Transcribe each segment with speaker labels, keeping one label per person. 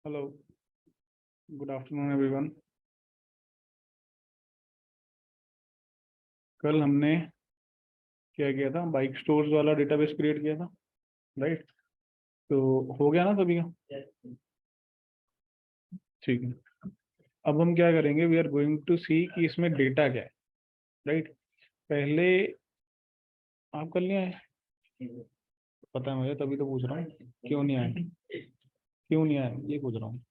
Speaker 1: Hello, good afternoon everyone. कल हमने क्या किया था, बाइक स्टोर्स वाला डेटाबेस क्रिएट किया था, राइट? तो हो गया ना सभी का? ठीक है। अब हम क्या करेंगे, वी आर गोइंग टू सी कि इसमें डेटा क्या है, राइट? पहले आप कर लिया है, पता है मुझे, तभी तो पूछ रहा हूँ क्यों नहीं आया, क्यों नहीं आया ये पूछ रहा हूँ।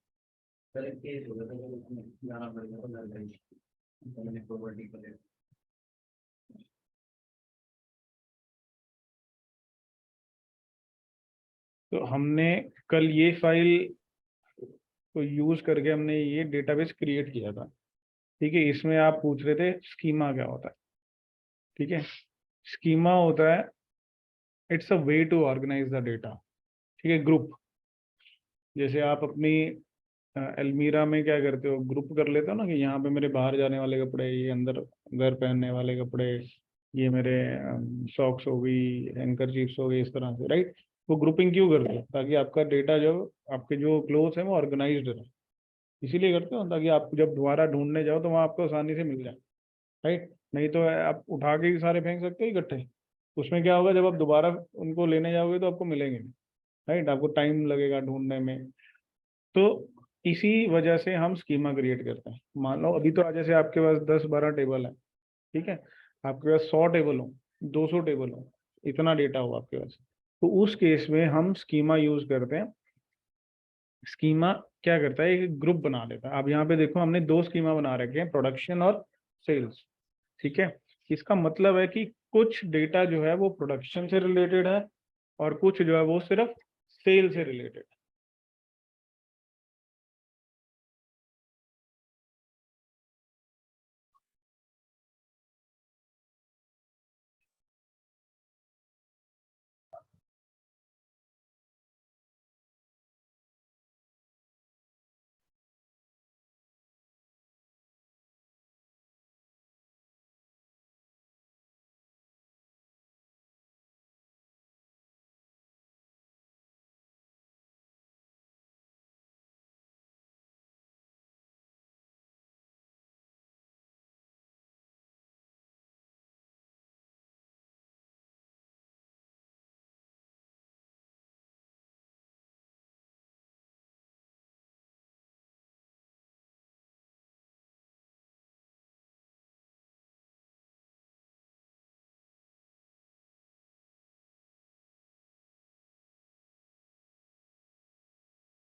Speaker 1: तो हमने कल ये फाइल को यूज करके हमने ये डेटाबेस क्रिएट किया था। ठीक है, इसमें आप पूछ रहे थे स्कीमा क्या होता है। ठीक है, स्कीमा होता है, it's a way to organise the data. ठीक है, ग्रुप। जैसे आप अपनी अलमीरा में क्या करते हो, ग्रुप कर लेते हो ना, कि यहाँ पे मेरे बाहर जाने वाले कपड़े, ये अंदर घर पहनने वाले कपड़े, ये मेरे सॉक्स हो गई, हैंकरचीफ्स हो गई, इस तरह से, राइट? वो ग्रुपिंग क्यों करते हो? ताकि आपका डेटा, जो आपके जो क्लोथ्स है वो ऑर्गेनाइज्ड रहे। इसीलिए करते हो ताकि आप जब दोबारा ढूंढने जाओ तो वहाँ आपको आसानी से मिल जाए, राइट? नहीं तो आप उठा के ही सारे फेंक सकते हो इकट्ठे। उसमें क्या होगा, जब आप दोबारा उनको लेने जाओगे तो आपको मिलेंगे नहीं, राइट? आपको टाइम लगेगा ढूंढने में। तो इसी वजह से हम स्कीमा क्रिएट करते हैं। मान लो अभी तो जैसे आपके पास 10-12 टेबल है, ठीक है? आपके पास 100 टेबल हो, 200 टेबल हो, इतना डेटा हो आपके पास, तो उस केस में हम स्कीमा यूज करते हैं। स्कीमा क्या करता है, एक ग्रुप बना लेता है। अब यहाँ पे देखो, हमने दो स्कीमा बना रखे हैं, प्रोडक्शन और सेल्स। ठीक है, इसका मतलब है कि कुछ डेटा जो है वो प्रोडक्शन से रिलेटेड है और कुछ जो है वो सिर्फ सेल से रिलेटेड।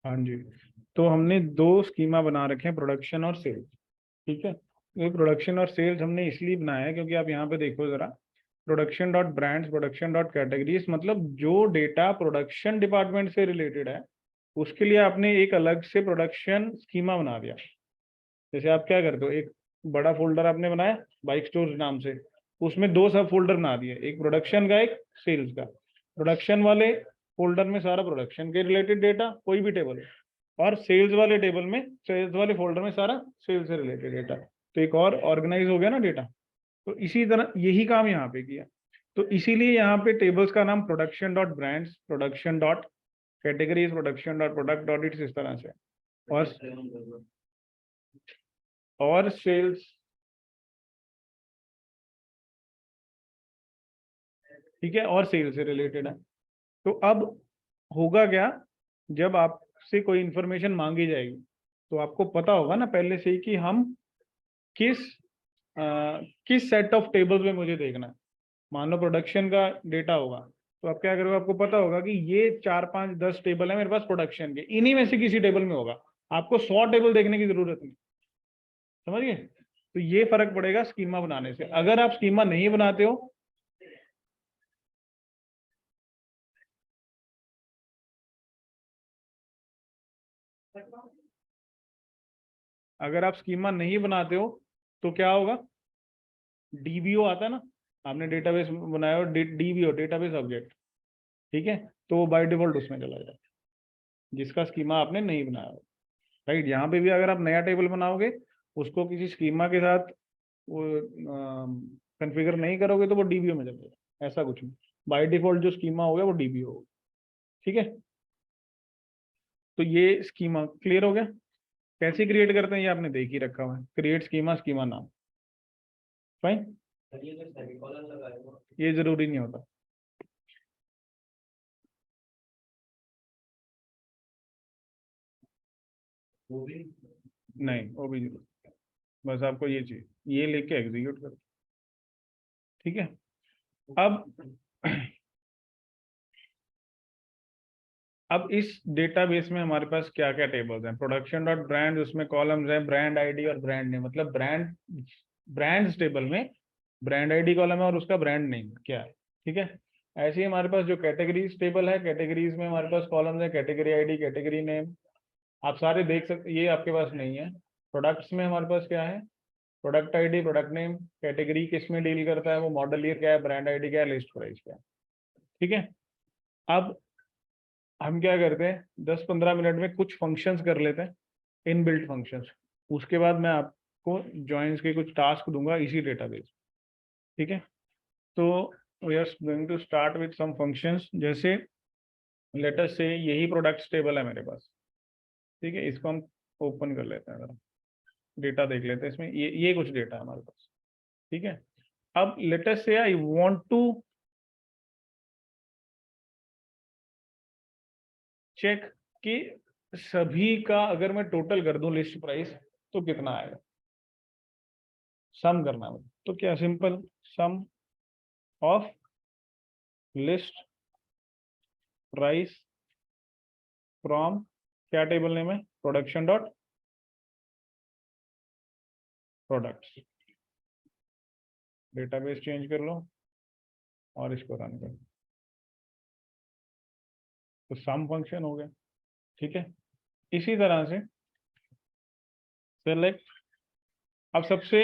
Speaker 1: हाँ जी। तो हमने दो स्कीमा बना रखे हैं, प्रोडक्शन और सेल्स। ठीक है, ये प्रोडक्शन और सेल्स हमने इसलिए बनाया है क्योंकि आप यहाँ पे देखो जरा, production dot brands, production dot categories, मतलब जो डेटा प्रोडक्शन डिपार्टमेंट से रिलेटेड है उसके लिए आपने एक अलग से प्रोडक्शन स्कीमा बना दिया। जैसे आप क्या करते हो, एक बड़ा फोल्डर आपने बनाया बाइक स्टोर्स नाम से, उसमें दो सब फोल्डर बना दिए, एक प्रोडक्शन का, एक सेल्स का। प्रोडक्शन वाले फोल्डर में सारा प्रोडक्शन के रिलेटेड डेटा, कोई भी टेबल, और सेल्स वाले टेबल में, सेल्स वाले फोल्डर में सारा सेल्स से रिलेटेड डेटा। तो एक और ऑर्गेनाइज हो गया ना डेटा। तो इसी तरह यही काम यहाँ पे किया। तो इसीलिए यहाँ पे टेबल्स का नाम production dot brands, production dot categories, production dot product dot it's, इस तरह से। और सेल्स, ठीक है, और सेल से रिलेटेड है। तो अब होगा क्या, जब आपसे कोई इंफॉर्मेशन मांगी जाएगी तो आपको पता होगा ना पहले से ही कि हम किस किस सेट ऑफ टेबल्स में मुझे देखना है। मान लो प्रोडक्शन का डेटा होगा, तो आप क्या करोगे, आपको पता होगा कि ये 4-5-10 टेबल है मेरे पास प्रोडक्शन के, इन्हीं में से किसी टेबल में होगा। आपको 100 टेबल देखने की जरूरत नहीं। समझिए? तो ये फर्क पड़ेगा स्कीमा बनाने से। अगर आप स्कीमा नहीं बनाते हो, अगर आप स्कीमा नहीं बनाते हो तो क्या होगा, डीबीओ आता है ना, आपने डेटाबेस बनाया हो, डीबीओ, डेटाबेस ऑब्जेक्ट, ठीक है, तो वो बाय डिफॉल्ट उसमें चला जाएगा, जिसका स्कीमा आपने नहीं बनाया हो, राइट? यहाँ पे भी अगर आप नया टेबल बनाओगे, उसको किसी स्कीमा के साथ वो कॉन्फ़िगर नहीं करोगे तो वो डीबीओ में चला जाएगा। ऐसा कुछ नहीं, बाय डिफॉल्ट जो स्कीमा हो गया वो डीबीओ होगा। ठीक है। तो ये स्कीमा क्लियर हो गया। कैसे क्रिएट करते हैं ये आपने देख ही रखा हुआ है, क्रिएट स्कीमा, स्कीमा नाम, फाइन। ये जरूरी नहीं होता। नहीं वो भी जरूरी, बस आपको ये चाहिए, ये लेके एग्जीक्यूट करो, ठीक है। अब अब इस डेटाबेस में हमारे पास क्या क्या टेबल्स हैं, प्रोडक्शन डॉट ब्रांड, उसमें कॉलम्स हैं ब्रांड आईडी और ब्रांड नेम, मतलब ब्रांड्स टेबल में ब्रांड आईडी कॉलम है और उसका ब्रांड नेम क्या है, ठीक है। ऐसे ही हमारे पास जो कैटेगरीज टेबल है, कैटेगरीज में हमारे पास कॉलम्स है कैटेगरी आईडी, कैटेगरी नेम, आप सारे देख सकते, ये आपके पास नहीं है। प्रोडक्ट्स में हमारे पास क्या है, product ID, product name, category किस में डील करता है वो, मॉडल ईयर क्या है, ब्रांड आईडी क्या है, लिस्ट प्राइस क्या है, ठीक है। अब हम क्या करते हैं, 10-15 मिनट में कुछ फंक्शंस कर लेते हैं, इनबिल्ट फंक्शंस। उसके बाद मैं आपको जॉइंस के कुछ टास्क दूंगा इसी डेटाबेस, ठीक है। तो we are going to start with some functions, जैसे लेट अस से यही प्रोडक्ट्स टेबल है मेरे पास, ठीक है। इसको हम ओपन कर लेते हैं, जरा डेटा देख लेते हैं इसमें, ये कुछ डेटा है हमारे पास, ठीक है। अब लेट अस से आई वांट टू चेक कि सभी का अगर मैं टोटल कर दूं लिस्ट प्राइस तो कितना आएगा, सम करना है मुझे। तो क्या, simple some of list price from, क्या टेबल नेम है, production dot products, database change कर लो और इसको रन कर, तो सम फंक्शन हो गया, ठीक है। इसी तरह से सेलेक्ट, अब सबसे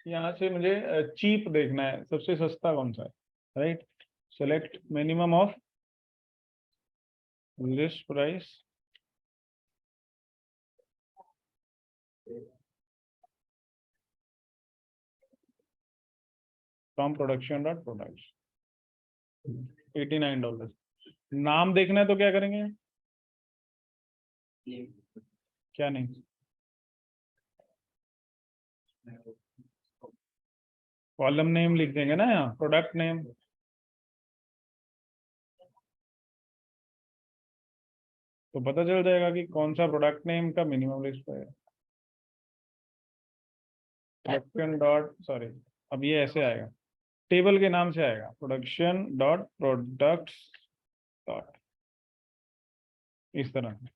Speaker 1: यहाँ से मुझे चीप देखना है, सबसे सस्ता कौन सा है, right. Select minimum of list price from production dot products, $89। नाम देखना है तो क्या करेंगे, क्या नहीं, कॉलम नेम लिख देंगे ना यहाँ, प्रोडक्ट नेम, तो पता चल जाएगा कि कौन सा प्रोडक्ट नेम का मिनिमम लिस्ट है। प्रोडक्शन डॉट, सॉरी, अब ये ऐसे आएगा, टेबल के नाम से आएगा, प्रोडक्शन डॉट प्रोडक्ट्स डॉट, इस तरह से।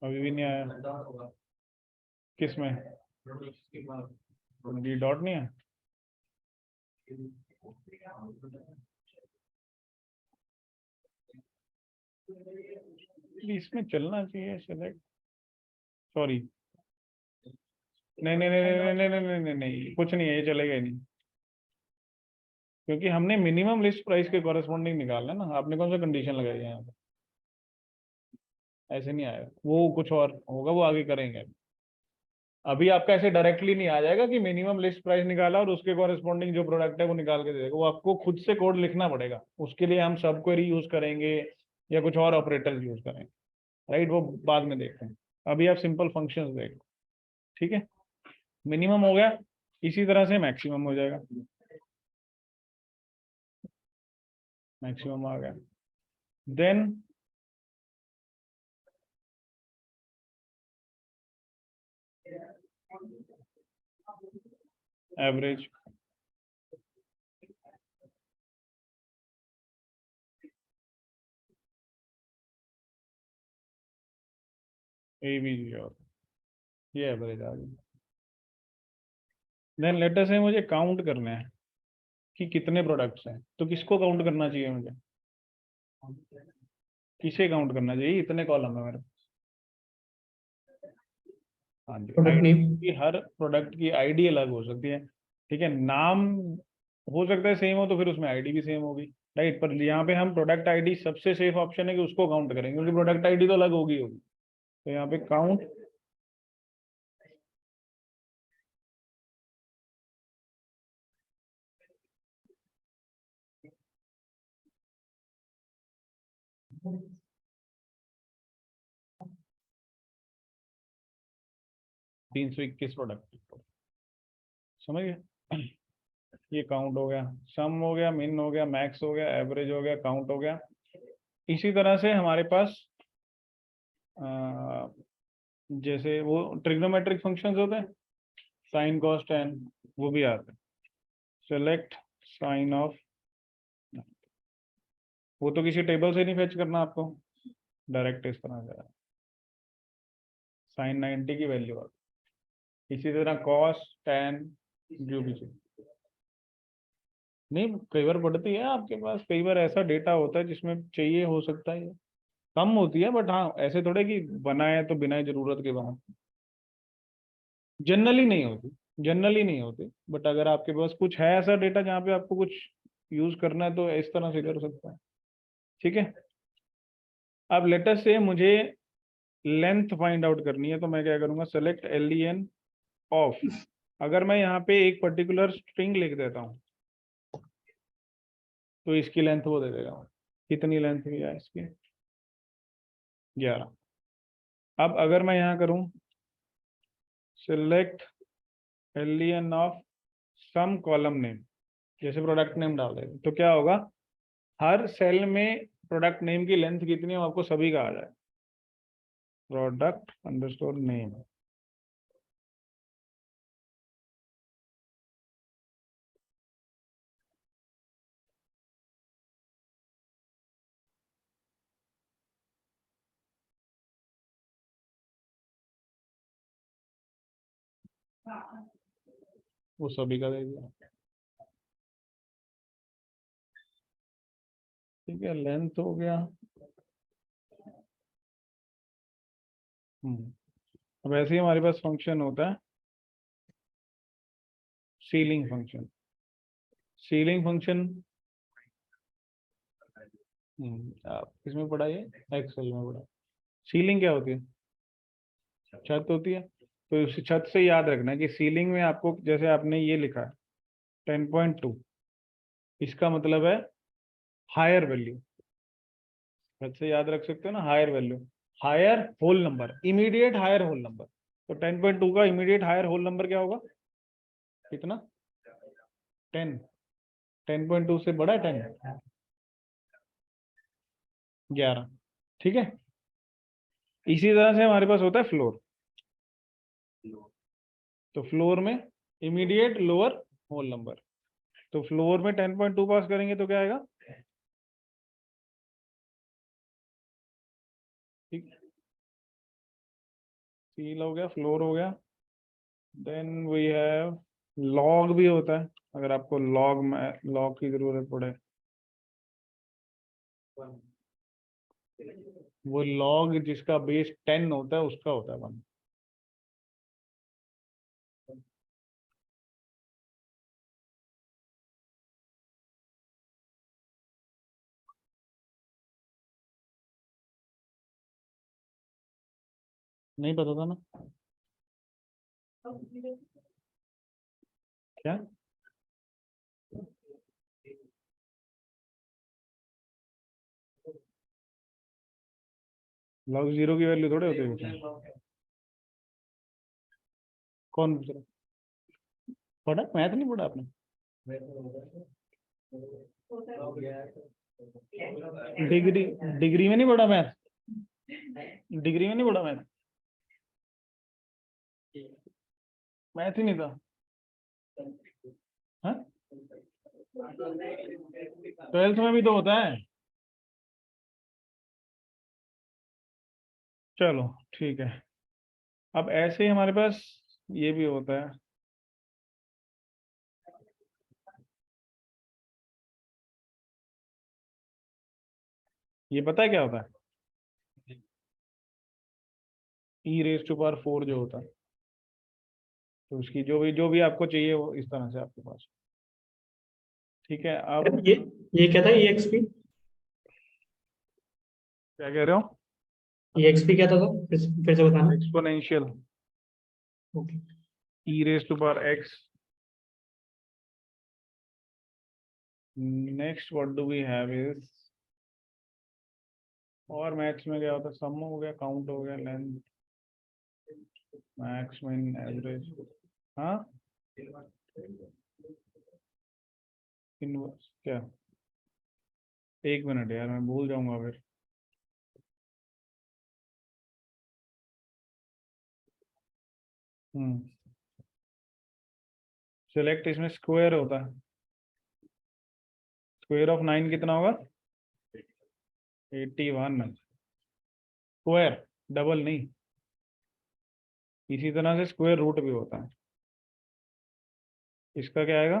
Speaker 1: अभी भी नहीं आया, किस में, डी डॉट नहीं है, इसमें चलना चाहिए सेलेक्ट, सॉरी, नहीं नहीं नहीं नहीं नहीं नहीं नहीं नहीं नहीं, कुछ नहीं है, ये चलेगा ही नहीं, क्योंकि हमने मिनिमम लिस्ट प्राइस के कॉरेस्पॉन्डिंग निकालना है ना, आपने कौन सा कंडीशन लगाई है यहाँ पे, ऐसे नहीं आएगा, वो कुछ और होगा, वो आगे करेंगे। अभी आपका ऐसे डायरेक्टली नहीं आ जाएगा कि मिनिमम लिस्ट प्राइस निकाला और उसके कॉरेस्पॉन्डिंग जो प्रोडक्ट है वो निकाल के दे देगा, वो आपको खुद से कोड लिखना पड़ेगा, उसके लिए हम सब क्वेरी यूज करेंगे या कुछ और ऑपरेटर्स यूज करेंगे, राइट, वो बाद में देखते हैं। अभी आप सिंपल फंक्शंस देख, ठीक है। मिनिमम हो गया, इसी तरह से मैक्सिमम हो जाएगा, मैक्सिमम आ गया, देन एवरेज, ए बी जी, और ये एवरेज आ गई। देन लेटर से मुझे काउंट करना है कि कितने प्रोडक्ट्स हैं, तो किसको काउंट करना चाहिए मुझे, किसे काउंट करना चाहिए, इतने कॉलम है मेरे, हाँ जी,
Speaker 2: प्रोडक्ट
Speaker 1: आईडी
Speaker 2: नेम,
Speaker 1: की, हर प्रोडक्ट की आईडी अलग हो सकती है, ठीक है। नाम हो सकता है सेम हो तो फिर उसमें आईडी भी सेम होगी, राइट, पर यहाँ पे हम प्रोडक्ट आईडी, सबसे सेफ ऑप्शन है कि उसको काउंट करेंगे, क्योंकि प्रोडक्ट आईडी तो अलग होगी, तो यहाँ पे काउंट ₹321 प्रोडक्ट, समझ गए। ये काउंट हो गया, सम हो गया, मिन हो गया, मैक्स हो गया, एवरेज हो गया, काउंट हो गया। इसी तरह से हमारे पास जैसे वो ट्रिग्नोमेट्रिक फंक्शंस होते हैं, साइन कॉस टेन, वो भी आते हैं। सेलेक्ट साइन ऑफ, वो तो किसी टेबल से नहीं फेच करना आपको, डायरेक्ट इस तरह से साइन 90 की वैल्यू आती। इसी तरह कॉस टेन, जो भी चीज नहीं, कई बार बढ़ती है आपके पास, कई बार ऐसा डेटा होता है जिसमें चाहिए हो सकता है, कम होती है, बट हाँ ऐसे थोड़े कि बनाए तो बिना जरूरत के बना, जनरली नहीं होती, जनरली नहीं होती। बट अगर आपके पास कुछ है ऐसा डेटा जहाँ पे आपको कुछ यूज करना है तो इस तरह से कर सकता है, ठीक है। अब लेटर से मुझे लेंथ फाइंड आउट करनी है, तो मैं क्या करूंगा, सेलेक्ट LEN ऑफ। अगर मैं यहाँ पे एक पर्टिकुलर स्ट्रिंग लिख देता हूँ तो इसकी लेंथ वो दे देगा, कितनी लेंथ हुई है इसकी, 11। अब अगर मैं यहाँ करूँ select LEN of some column name, जैसे प्रोडक्ट नेम डाल देंगे तो क्या होगा, हर सेल में प्रोडक्ट नेम की लेंथ कितनी है वो आपको सभी का आ जाए, प्रोडक्ट अंडरस्कोर नेम। वो सभी का दे दिया, ठीक है, लेंथ हो गया। अब ऐसे ही हमारे पास फंक्शन होता है सीलिंग फंक्शन। सीलिंग फंक्शन आप किसमें पढ़ा, ये एक्सेल में पढ़ा। सीलिंग क्या होती है, छत होती है। तो उस छत से याद रखना है कि सीलिंग में आपको, जैसे आपने ये लिखा है 10.2, इसका मतलब है हायर वैल्यू, छत से याद रख सकते हो ना, higher value, higher whole number, immediate higher whole number. तो 10.2 का इमीडिएट हायर होल नंबर क्या होगा, कितना, 10। 10.2 से बड़ा है 10, 11, ठीक है। इसी तरह से हमारे पास होता है फ्लोर। तो फ्लोर में इमीडिएट लोअर होल नंबर, तो फ्लोर में 10.2 पास करेंगे तो क्या आएगा, ठीक, सील हो गया, फ्लोर हो गया। देन वी हैव लॉग भी होता है, अगर आपको लॉग में लॉग की जरूरत पड़े, वो लॉग जिसका बेस 10 होता है उसका होता है 1। नहीं पता था ना, क्या लॉग जीरो की वैल्यू थोड़े होती है, कौन पूछ रहा, पढ़ा मैथ नहीं पढ़ा आपने, डिग्री, डिग्री में नहीं पढ़ा मैथ, डिग्री में नहीं पढ़ा मैथ, मैथ ही नहीं था, हाँ 12th में भी तो होता है। चलो ठीक है। अब ऐसे ही हमारे पास ये भी होता है, ये पता है क्या होता है, e⁴ जो होता है, तो उसकी जो भी आपको चाहिए वो इस तरह से आपके पास, ठीक है। अब
Speaker 2: ये क्या था EXP?
Speaker 1: क्या कह रहे हो,
Speaker 2: EXP क्या था तो फिर से बताना।
Speaker 1: Exponential,
Speaker 2: okay.
Speaker 1: e⁴x। Next what do we have is और मैथ्स में क्या होता है, सम हो गया, काउंट हो गया, लेंथ, मैक्स, मिन, एवरेज। हाँ, इनवर्स क्या, एक मिनट यार मैं भूल जाऊंगा फिर। सिलेक्ट, इसमें स्क्वायर होता है। स्क्वायर ऑफ 9 कितना होगा, 81। स्क्वायर, डबल नहीं। इसी तरह से स्क्वायर रूट भी होता है। इसका क्या आएगा,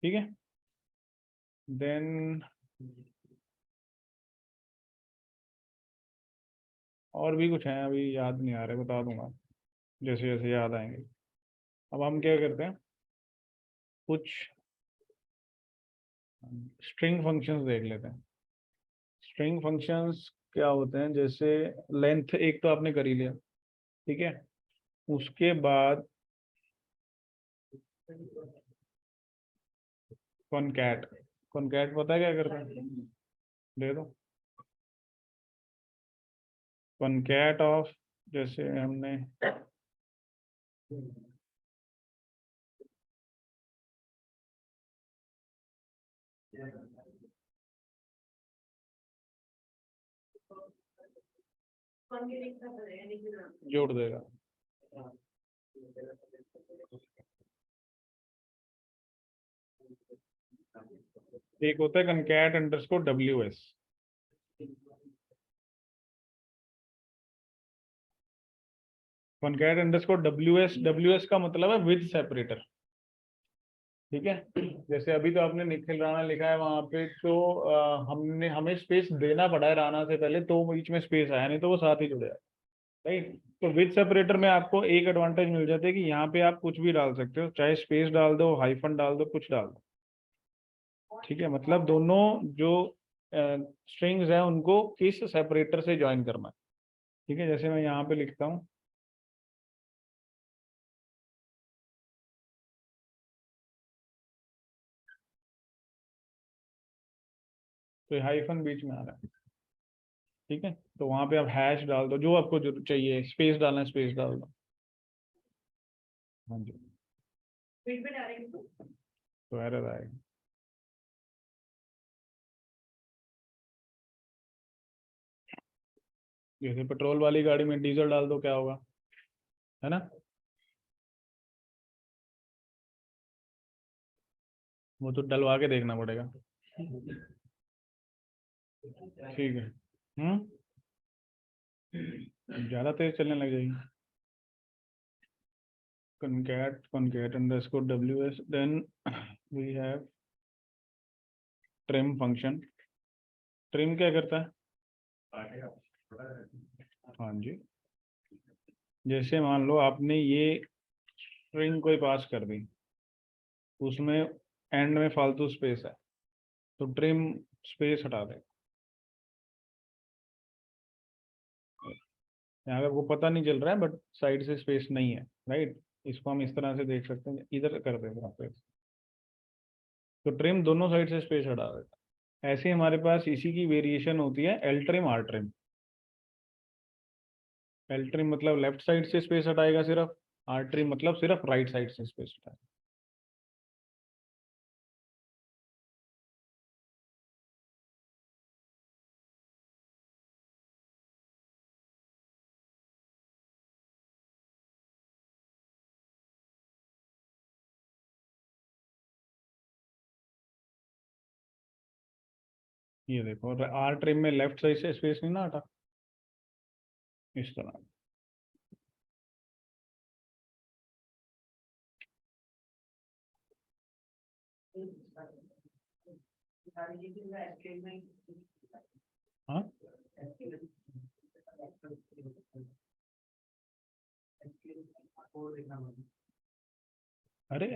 Speaker 1: ठीक है। देन और भी कुछ है, अभी याद नहीं आ रहा, बता दूंगा जैसे जैसे याद आएंगे। अब हम क्या करते हैं, कुछ स्ट्रिंग फंक्शंस देख लेते हैं। स्ट्रिंग फंक्शंस क्या होते हैं, जैसे लेंथ एक तो आपने कर ही लिया, ठीक है। उसके बाद कॉनकैट। कॉनकैट पता है क्या करता है, दे दो। कॉनकैट ऑफ, जैसे हमने जोड़ देगा। एक होता है कनकैट अंडरस्कोर WS। कनकैट अंडरस्कोर WS का मतलब है विद सेपरेटर, ठीक है। जैसे अभी तो आपने निखिल राणा लिखा है वहां पे, तो हमने हमें स्पेस देना पड़ा है राणा से पहले, तो बीच में स्पेस आया, नहीं तो वो साथ ही जुड़े हैं, राइट। तो विद सेपरेटर में आपको एक एडवांटेज मिल जाता है कि यहाँ पे आप कुछ भी डाल सकते हो, चाहे स्पेस डाल दो, हाइफन डाल दो, कुछ डाल दो, ठीक है। मतलब दोनों जो स्ट्रिंग्स हैं उनको किस सेपरेटर से ज्वाइन करना है, ठीक है। जैसे मैं यहाँ पे लिखता हूँ, तो हाइफन बीच में आ रहा है, ठीक है। तो वहां पे आप हैश डाल दो, जो आपको जो चाहिए, स्पेस डालना है स्पेस डाल दो। हाँ जी, तो एरर आएगा। जैसे पेट्रोल वाली गाड़ी में डीजल डाल दो, क्या होगा, है ना। वो तो डलवा के देखना पड़ेगा, ठीक है। ज्यादा तेज चलने लग जाएगी। concat underscore WS, then we have trim function। Trim क्या करता है, हाँ जी। जैसे मान लो आपने ये स्ट्रिंग कोई पास कर दी, उसमें एंड में फालतू स्पेस है, तो ट्रिम स्पेस हटा दे। यहाँ पे आपको पता नहीं चल रहा है, बट साइड से स्पेस नहीं है, राइट। इसको हम इस तरह से देख सकते हैं, इधर कर देते हैं पे, तो ट्रिम दोनों साइड से स्पेस हटा देता है। ऐसे हमारे पास इसी की वेरिएशन होती है L trim, R trim. L trim मतलब लेफ्ट साइड से स्पेस हटाएगा सिर्फ, आर ट्रिम मतलब सिर्फ राइट साइड से स्पेस हटाएगा। ये देखो, आर ट्रिम में लेफ्ट साइड से स्पेस नहीं ना हटा, इस तरह। हाँ, अरे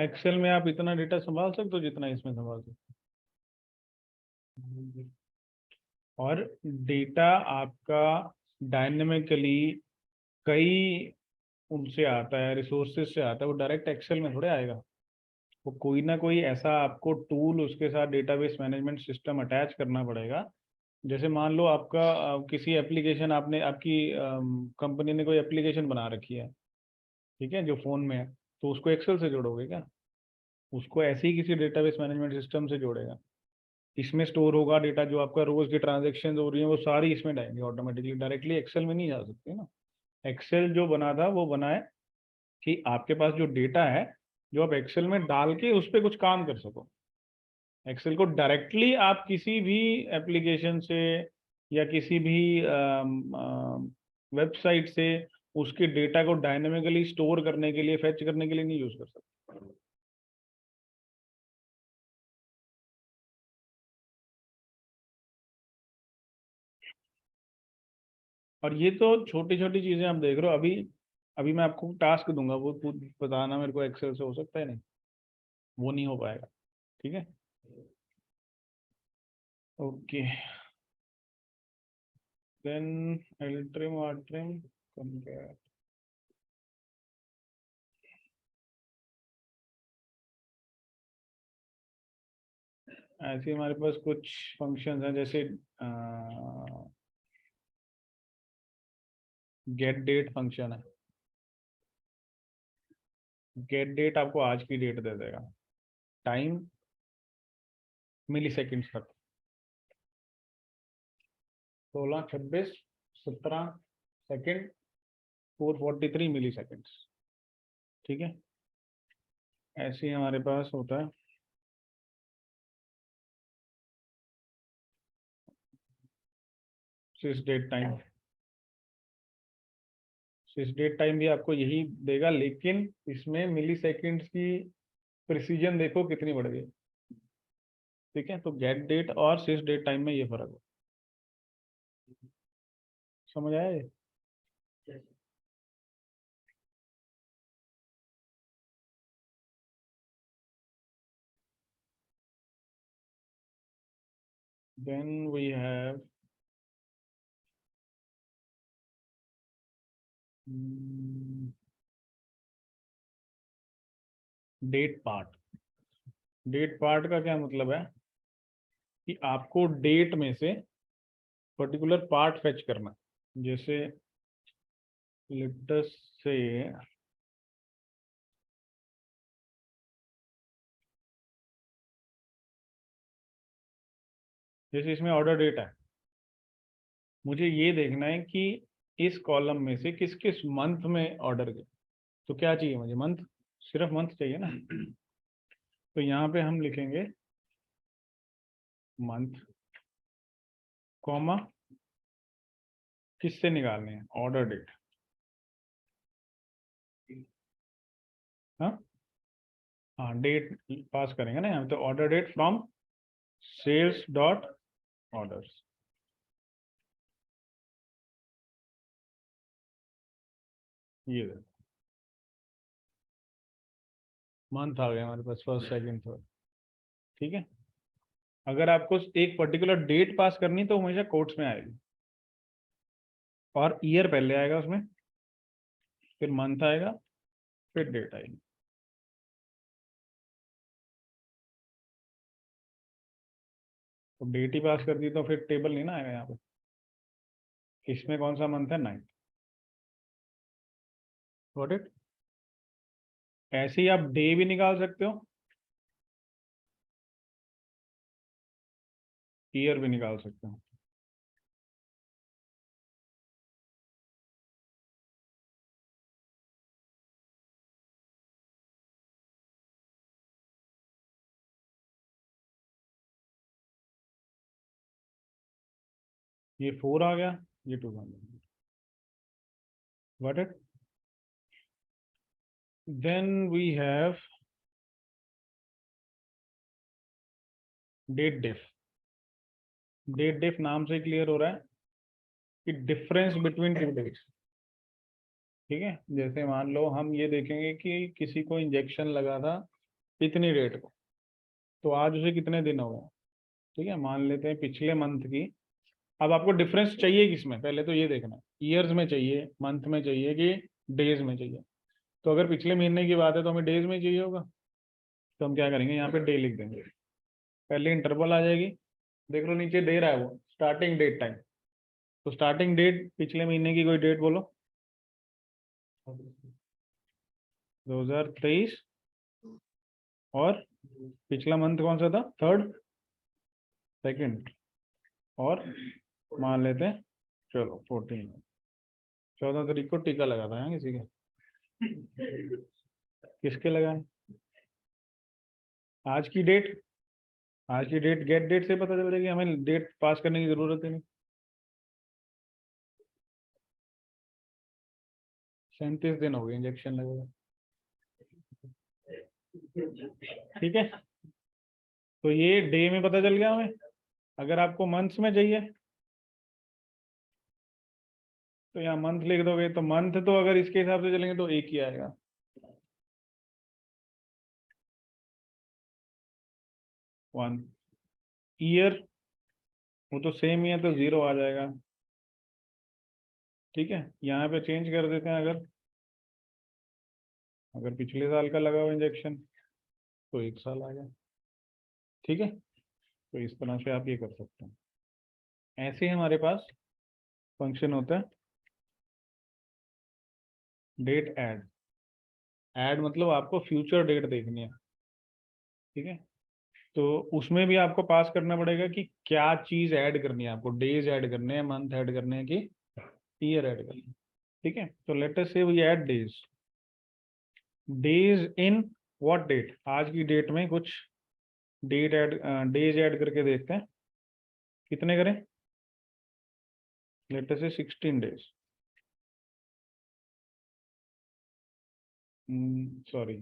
Speaker 1: एक्सेल में आप इतना डेटा संभाल सकते हो जितना इसमें संभाल सकते हो। और डेटा आपका डायनेमिकली कई उनसे आता है, रिसोर्सेज से आता है, वो डायरेक्ट एक्सेल में थोड़े आएगा। वो कोई ना कोई ऐसा आपको टूल उसके साथ डेटाबेस मैनेजमेंट सिस्टम अटैच करना पड़ेगा। जैसे मान लो आपका किसी एप्लीकेशन, आपने आपकी कंपनी ने कोई एप्लीकेशन बना रखी है, ठीक है, जो फ़ोन में है, तो उसको एक्सेल से जोड़ोगे क्या? उसको ऐसे ही किसी डेटाबेस मैनेजमेंट सिस्टम से जोड़ेगा। इसमें स्टोर होगा डेटा, जो आपका रोज की ट्रांजेक्शन हो रही है वो सारी इसमें जाएंगी ऑटोमेटिकली, डायरेक्टली एक्सेल में नहीं जा सकती ना। एक्सेल जो बना था वो बना है कि आपके पास जो डेटा है, जो आप एक्सेल में डाल के उस पर कुछ काम कर सको। एक्सेल को डायरेक्टली आप किसी भी एप्लीकेशन से या किसी भी वेबसाइट से उसके डेटा को डायनेमिकली स्टोर करने के लिए, फेच करने के लिए नहीं यूज कर सकते। और ये तो छोटी छोटी चीजें आप देख रहे हो। अभी अभी मैं आपको टास्क दूंगा, वो बताना मेरे को एक्सेल से हो सकता है, नहीं वो नहीं हो पाएगा। ठीक है, okay. Then I will trim और ट्रिम कंपेयर। ऐसे हमारे पास कुछ फंक्शंस हैं, जैसे गेट डेट फंक्शन है। गेट डेट आपको आज की डेट दे देगा, टाइम मिली सेकेंड्स तक, 16, 26, 17 सेकेंड, 443 मिली सेकेंड्स। ठीक है, ऐसे ही हमारे पास होता है सिस डेट टाइम। सिस डेट टाइम भी आपको यही देगा, लेकिन इसमें मिली सेकेंड्स की प्रिसीजन देखो कितनी बढ़ गई। ठीक है, तो गेट डेट और सिस डेट टाइम में ये फर्क है। समझ आया ये? Then we have date part. Date part का क्या मतलब है कि आपको डेट में से पर्टिकुलर पार्ट फेच करना। जैसे लेट अस से जैसे इसमें ऑर्डर डेट है, मुझे ये देखना है कि इस कॉलम में से किस किस मंथ में ऑर्डर गए। तो क्या चाहिए मुझे? मंथ, सिर्फ मंथ चाहिए ना। तो यहाँ पे हम लिखेंगे मंथ, कॉमा, किससे निकालने हैं? Order date. हाँ हाँ, डेट पास करेंगे ना यहाँ, तो order date from sales dot orders. ये मंथ आ गया हमारे पास, फर्स्ट सेकंड थर्ड। ठीक है, अगर आपको एक पर्टिकुलर डेट पास करनी तो हमेशा कोट्स में आएगी, और ईयर पहले आएगा उसमें, फिर मंथ आएगा, फिर डेट आएगी। तो डेट ही पास कर दी तो फिर टेबल नहीं ना आएगा यहाँ पे, इसमें कौन सा मंथ है? 9। Got it? ऐसे ही आप डे भी निकाल सकते हो, ईयर भी निकाल सकते हो। ये 4 आ गया, ये 2 आ गया। Got it? Then we have date diff. Date diff नाम से क्लियर हो रहा है कि डिफरेंस बिटवीन टू डेट्स। ठीक है, जैसे मान लो हम ये देखेंगे कि किसी को इंजेक्शन लगा था इतनी डेट को, तो आज उसे कितने दिन हो गए। ठीक है, मान लेते हैं पिछले मंथ की। अब आपको डिफरेंस चाहिए किसमें, पहले तो ये देखना है, ईयर्स में चाहिए, मंथ में चाहिए, कि डेज में चाहिए। तो अगर पिछले महीने की बात है तो हमें डेज में चाहिए होगा। तो हम क्या करेंगे, यहाँ पे डे लिख देंगे, पहले इंटरवल आ जाएगी, देख लो नीचे दे रहा है वो स्टार्टिंग डेट टाइम, तो स्टार्टिंग डेट पिछले महीने की कोई डेट बोलो, 2023, और पिछला मंथ कौन सा था, थर्ड, सेकंड, और मान लेते हैं चलो 14, 14 तारीख को टीका लगा था यहाँ किसी के, किसके लगाए, आज की डेट, आज की डेट गेट डेट से पता चल जाएगी, हमें डेट पास करने की जरूरत ही नहीं। 37 दिन हो गए इंजेक्शन लगेगा, ठीक है। तो ये डे में पता चल गया हमें। अगर आपको मंथ्स में चाहिए तो यहाँ मंथ लिख दोगे, तो मंथ तो अगर इसके हिसाब से चलेंगे तो एक ही आएगा, वन। ईयर वो तो सेम ही है, तो 0 आ जाएगा, ठीक है। यहाँ पे चेंज कर देते हैं, अगर अगर पिछले साल का लगा हुआ इंजेक्शन तो 1 साल आ गया, ठीक है। तो इस तरह से आप ये कर सकते हैं। ऐसे ही हमारे पास फंक्शन होता है डेट ऐड। ऐड मतलब आपको फ्यूचर डेट देखनी है, ठीक है। तो उसमें भी आपको पास करना पड़ेगा कि क्या चीज ऐड करनी है आपको, डेज ऐड करने हैं, मंथ ऐड करने हैं, कि ईयर ऐड करनी है, ठीक है। तो लेट अस से we add days, days in what date, आज की डेट में कुछ डेट ऐड, डेज ऐड करके देखते हैं कितने करें। लेट अस से 16 डेज, सॉरी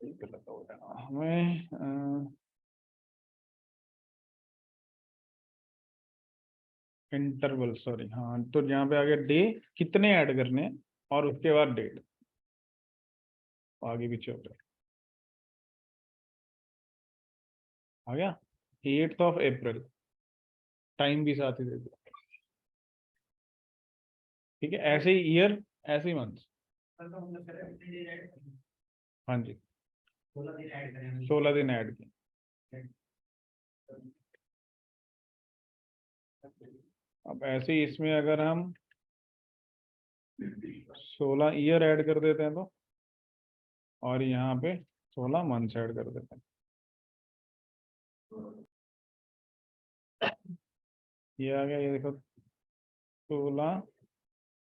Speaker 1: गलत हो गया हमें, इंटरवल, सॉरी, हाँ, तो यहाँ पे आगे डे कितने ऐड करने हैं और उसके बाद डेट आगे पीछे हो गया, आ गया 8 अप्रैल, टाइम भी साथ ही दे दिया, ठीक है। ऐसे ही ईयर, ऐसे ही मंथ, हाँ जी, 16 दिन ऐड किए। अब ऐसे ही इसमें अगर हम 16 ईयर ऐड कर देते हैं तो, और यहाँ पे 16 मंथ्स ऐड कर देते हैं, ये आ गया, ये देखो 16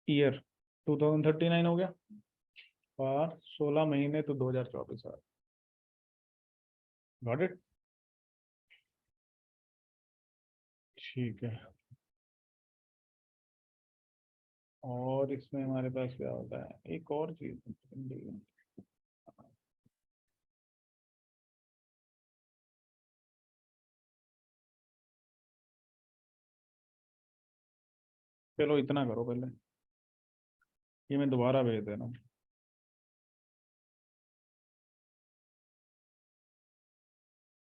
Speaker 1: ईयर 2039 हो गया, और 16 महीने तो 2024 आ, गॉट इट, ठीक है। और इसमें हमारे पास क्या होता है, एक और चीज, चलो इतना करो पहले, ये मैं दोबारा भेज देना,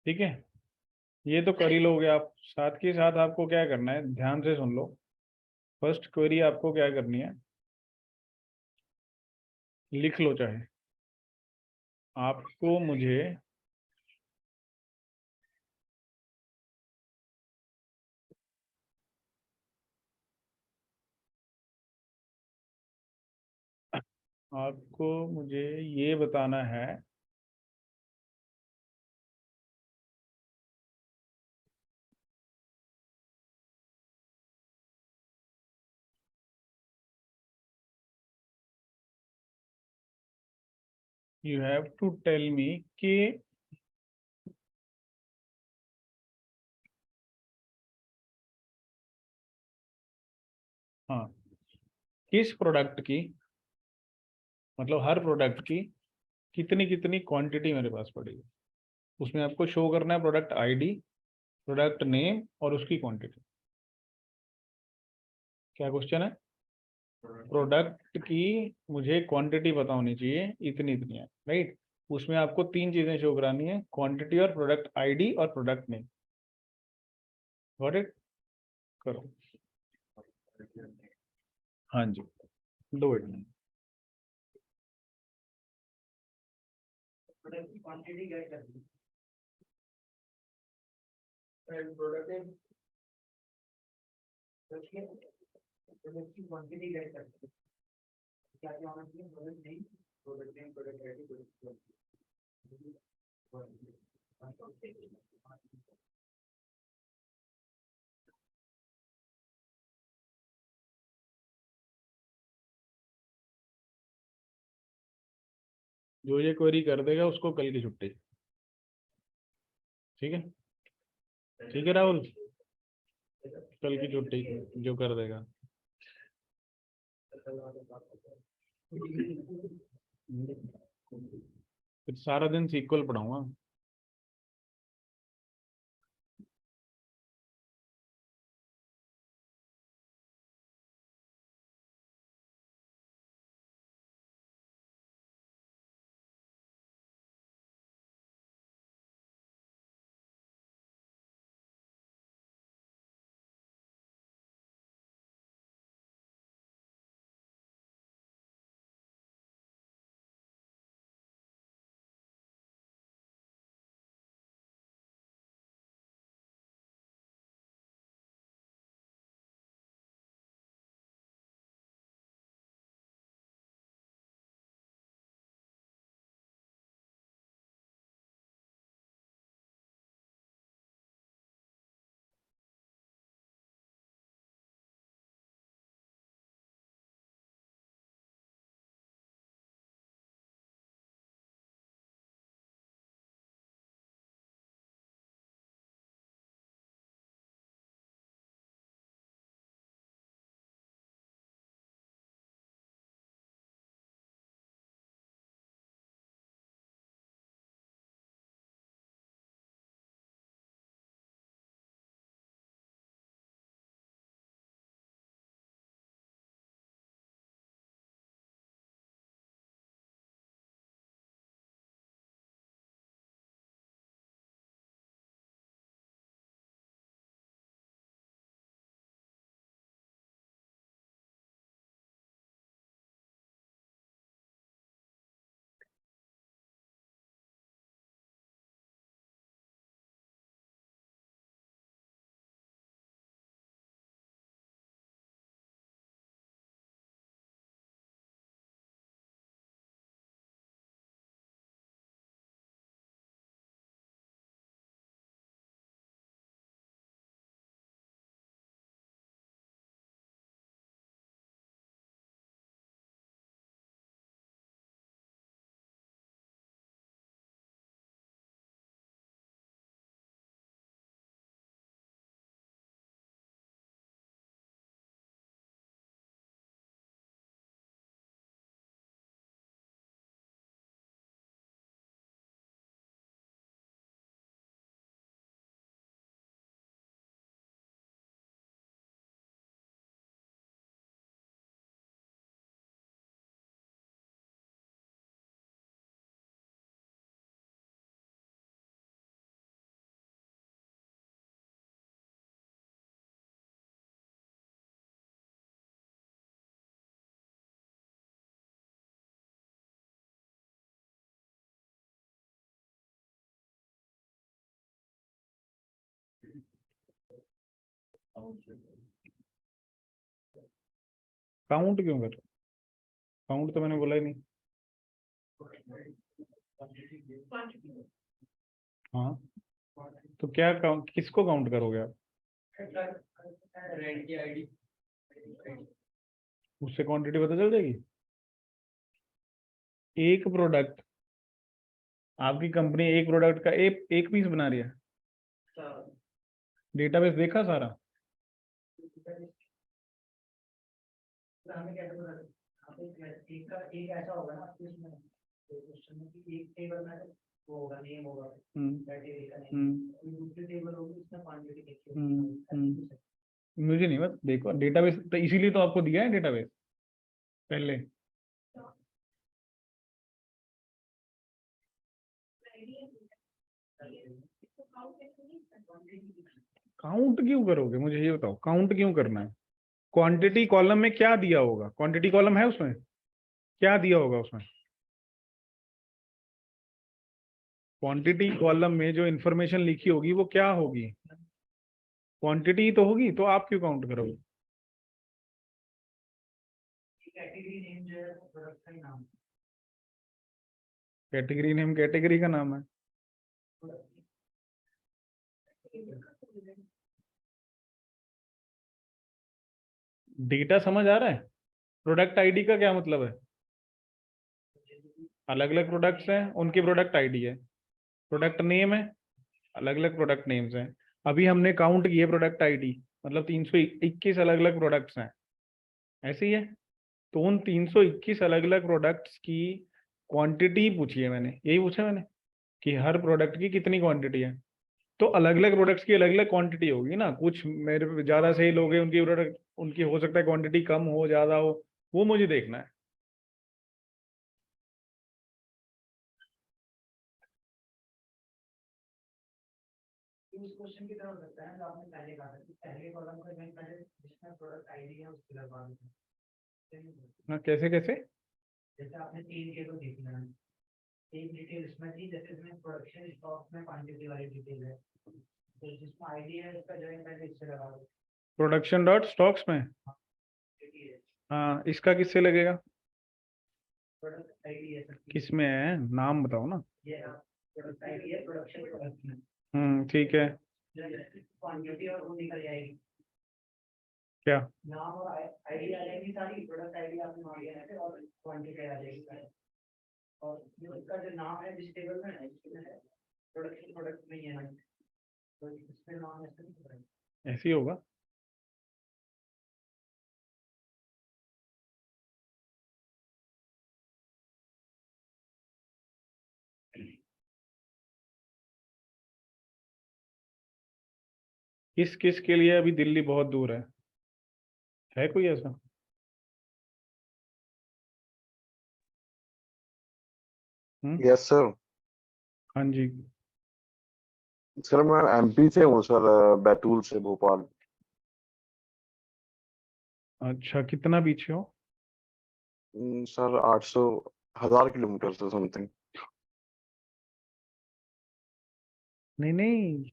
Speaker 1: ठीक है। ये तो कर ही लोगे आप, साथ के साथ आपको क्या करना है, ध्यान से सुन लो। फर्स्ट क्वेरी आपको क्या करनी है, लिख लो चाहे, आपको मुझे आपको मुझे ये बताना है you have to tell me कि हाँ, किस प्रोडक्ट की, मतलब हर प्रोडक्ट की कितनी कितनी क्वांटिटी मेरे पास पड़ेगी, उसमें आपको शो करना है प्रोडक्ट आईडी, प्रोडक्ट नेम और उसकी क्वांटिटी। क्या क्वेश्चन है, प्रोडक्ट की मुझे क्वांटिटी पता होनी चाहिए, इतनी इतनी है, राइट। उसमें आपको 3 चीजें शो करानी है, क्वांटिटी और प्रोडक्ट आईडी और प्रोडक्ट नेम, गॉट इट, करो, हाँ जी, दो इट। जो ये क्वेरी कर देगा उसको कल की छुट्टी। ठीक है, ठीक है राहुल, कल की छुट्टी जो कर देगा। फिर सारा दिन सीक्वल पढ़ाऊंगा। काउंट क्यों कर? काउंट तो मैंने बोला ही नहीं। हाँ, तो क्या काउंट, किसको काउंट करोगे आप? उससे क्वांटिटी पता चल जाएगी। एक प्रोडक्ट, आपकी कंपनी एक प्रोडक्ट का एक पीस बना रही है। डेटाबेस देखा सारा? मुझे नहीं, बस देखो डेटाबेस तो इसीलिए तो आपको दिया है डेटाबेस पहले। काउंट क्यों करोगे, मुझे ये बताओ, काउंट क्यों करना है? क्वांटिटी कॉलम में क्या दिया होगा? क्वांटिटी कॉलम है उसमें, क्या दिया होगा उसमें? क्वांटिटी कॉलम में जो इंफॉर्मेशन लिखी होगी वो क्या होगी? क्वांटिटी तो होगी, तो आप क्यों काउंट करोगे? कैटेगरी नेम कैटेगरी का नाम है। डेटा समझ आ रहा है? प्रोडक्ट आईडी का क्या मतलब है? अलग अलग प्रोडक्ट्स हैं, उनकी प्रोडक्ट आईडी है। प्रोडक्ट नेम है, अलग अलग प्रोडक्ट नेम्स हैं। अभी हमने काउंट किए प्रोडक्ट आईडी, मतलब 321 अलग अलग प्रोडक्ट्स हैं, ऐसे ही है। तो उन 321 अलग अलग प्रोडक्ट्स की क्वांटिटी पूछी है मैंने, यही पूछा मैंने कि हर प्रोडक्ट की कितनी क्वांटिटी है। तो अलग अलग प्रोडक्ट्स की अलग अलग क्वांटिटी होगी ना। कुछ मेरे ज्यादा सेल हो गए, उनकी प्रोडक्ट, उनकी हो सकता है क्वांटिटी कम हो ज्यादा हो, वो मुझे देखना है।
Speaker 3: उस क्वेश्चन की तरह लगता है जो आपने पहले कहा था कि पहले कॉलम का मैं पहले जिसमें प्रोडक्ट आईडी है उसके लगवा देते हैं।
Speaker 1: हाँ, कैसे कैसे?
Speaker 3: जैसे आपने 3 के तो देख लिया, एक डिटेल इसमें थी, जैसे इसमें प्रोडक्शन स्टॉक में क्वांटिटी वाली डिटेल है, तो जिसमें आईडी है उसका जो है पहले इससे लगा दो।
Speaker 1: प्रोडक्शन डॉट स्टॉक्स में? हाँ, इसका किससे लगेगा?
Speaker 3: प्रोडक्ट आईडी है सबकी,
Speaker 1: किसमें है, नाम बताओ ना।
Speaker 3: ये प्रोडक्ट आईडी है, प्रोडक्शन प्रोडक्ट में
Speaker 1: ठीक है।
Speaker 3: क्वांटिटी और वो निकल जाएगी,
Speaker 1: क्या?
Speaker 3: नाम और आईडी आ जाएगी सारी, प्रोडक्ट आईडी आपने मांग लिया है और क्वांटिटी आ जाएगी सारी। और इसका जो नाम है जिस टेबल में है इसमें है प्रोडक्शन प्रोडक्ट में ही है, तो इसमें नाम ऐसे नहीं पता है।
Speaker 1: ऐसे ही होगा। किस किस के लिए? अभी दिल्ली बहुत दूर है कोई ऐसा?
Speaker 4: Yes sir.
Speaker 1: हाँ जी।
Speaker 4: सर मैं एमपी से हूँ सर, बैतूल से भोपाल।
Speaker 1: अच्छा, कितना पीछे हो?
Speaker 4: सर 800 1000 किलोमीटर से समथिंग।
Speaker 1: नहीं नहीं,